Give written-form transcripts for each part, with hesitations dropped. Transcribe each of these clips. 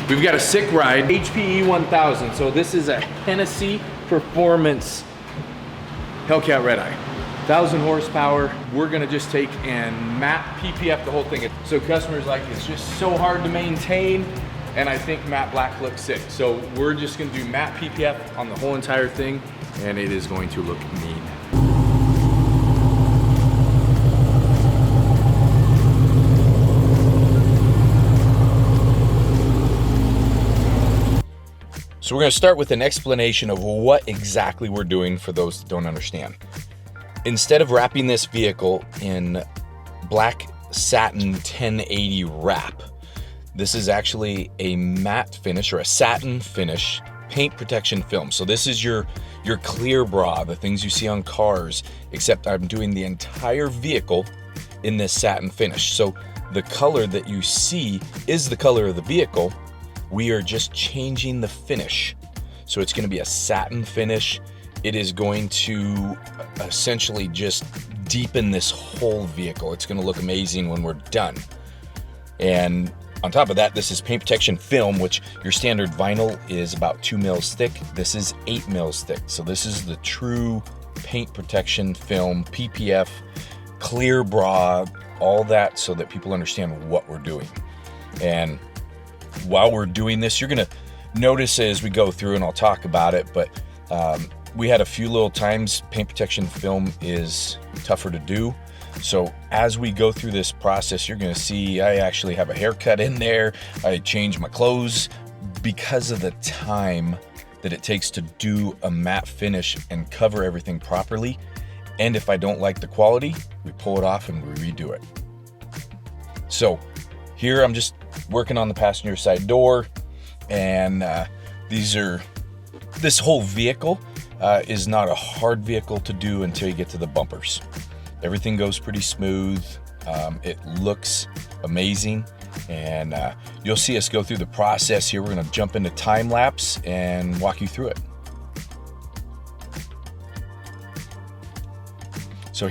We've got a sick ride, HPE 1000. So this is a Hennessey Performance Hellcat Red Eye. 1,000 horsepower. We're gonna just take and Matte PPF the whole thing. So customers like, it's just so hard to maintain, and I think matte black looks sick. So we're just gonna do Matte PPF on the whole entire thing, and it is going to look mean. So we're gonna start with an explanation of what exactly we're doing for those that don't understand. Instead of wrapping this vehicle in black satin 1080 wrap, this is actually a matte finish or a satin finish paint protection film. So this is your clear bra, the things you see on cars, except I'm doing the entire vehicle in this satin finish. So the color that you see is the color of the vehicle. We are just changing the finish. So it's gonna be a satin finish. It is going to essentially just deepen this whole vehicle. It's gonna look amazing when we're done. And on top of that, this is paint protection film, which your standard vinyl is about 2 mils thick. This is 8 mils thick. So this is the true paint protection film, PPF, clear bra, all that, so that people understand what we're doing. And while we're doing this, you're gonna notice as we go through, and I'll talk about it, but we had a few little times paint protection film is tougher to do. So as we go through this process, you're gonna see I actually have a haircut in there. I changed my clothes because of the time that it takes to do a matte finish and cover everything properly. And if I don't like the quality, we pull it off and we redo it. So here I'm just working on the passenger side door, and this whole vehicle is not a hard vehicle to do until you get to the bumpers. Everything goes pretty smooth. It looks amazing, and you'll see us go through the process here. We're gonna jump into time lapse and walk you through it. So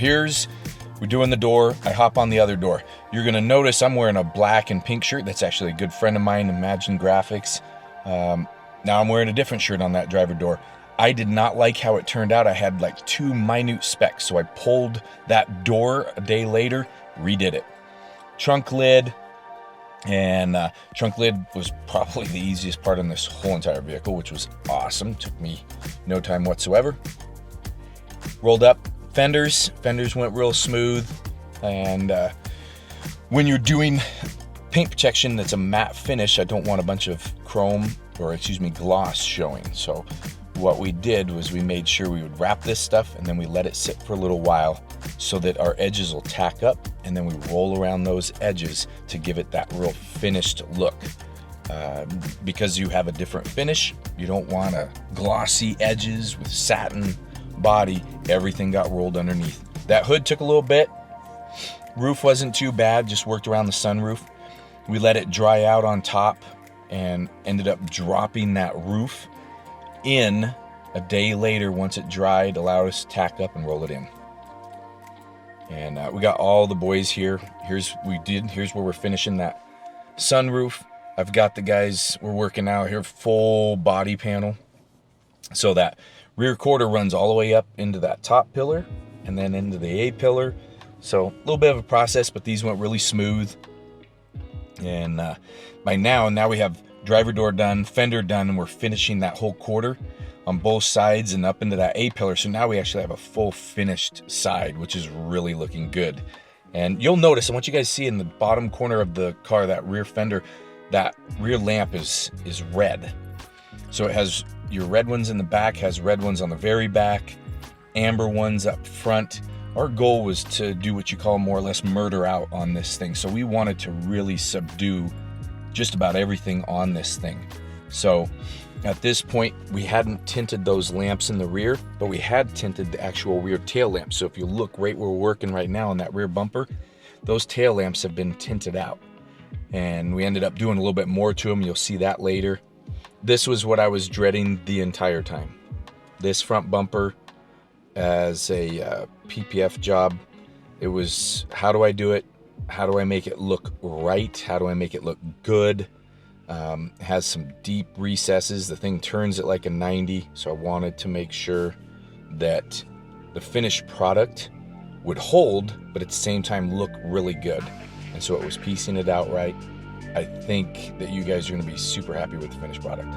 we're doing the door. I hop on the other door. You're gonna notice I'm wearing a black and pink shirt. That's actually a good friend of mine, Imagine Graphics. Now I'm wearing a different shirt on that driver door. I did not like how it turned out. I had like 2 minute specks, so I pulled that door a day later, redid it. Trunk lid, and trunk lid was probably the easiest part on this whole entire vehicle, which was awesome. Took me no time whatsoever. Rolled up fenders went real smooth, and when you're doing paint protection that's a matte finish, I don't want a bunch of chrome, or excuse me, gloss showing. So what we did was we made sure we would wrap this stuff, and then we let it sit for a little while so that our edges will tack up, and then we roll around those edges to give it that real finished look. Because you have a different finish, you don't want a glossy edges with satin body. Everything got rolled underneath. That hood took a little bit. Roof wasn't too bad, just worked around the sunroof. We let it dry out on top and ended up dropping that roof in a day later. Once it dried, allowed us to tack up and roll it in. And we got all the boys here. Here's where we're finishing that sunroof. I've got the guys, we're working out here, full body panel. So that rear quarter runs all the way up into that top pillar and then into the A pillar. So a little bit of a process, but these went really smooth. And by now we have driver door done, fender done, and we're finishing that whole quarter on both sides and up into that A pillar. So now we actually have a full finished side, which is really looking good. And you'll notice, I want you guys to see in the bottom corner of the car, that rear fender, that rear lamp is red. So it has your red ones in the back, has red ones on the very back, amber ones up front. Our goal was to do what you call more or less murder out on this thing. So we wanted to really subdue just about everything on this thing. So at this point, we hadn't tinted those lamps in the rear, but we had tinted the actual rear tail lamps. So if you look right where we're working right now on that rear bumper, those tail lamps have been tinted out. And we ended up doing a little bit more to them. You'll see that later. This was what I was dreading the entire time. This front bumper as a PPF job. It was, how do I do it? How do I make it look right? How do I make it look good? Has some deep recesses. The thing turns at like a 90, so I wanted to make sure that the finished product would hold, but at the same time look really good. And so it was piecing it out right. I think that you guys are going to be super happy with the finished product.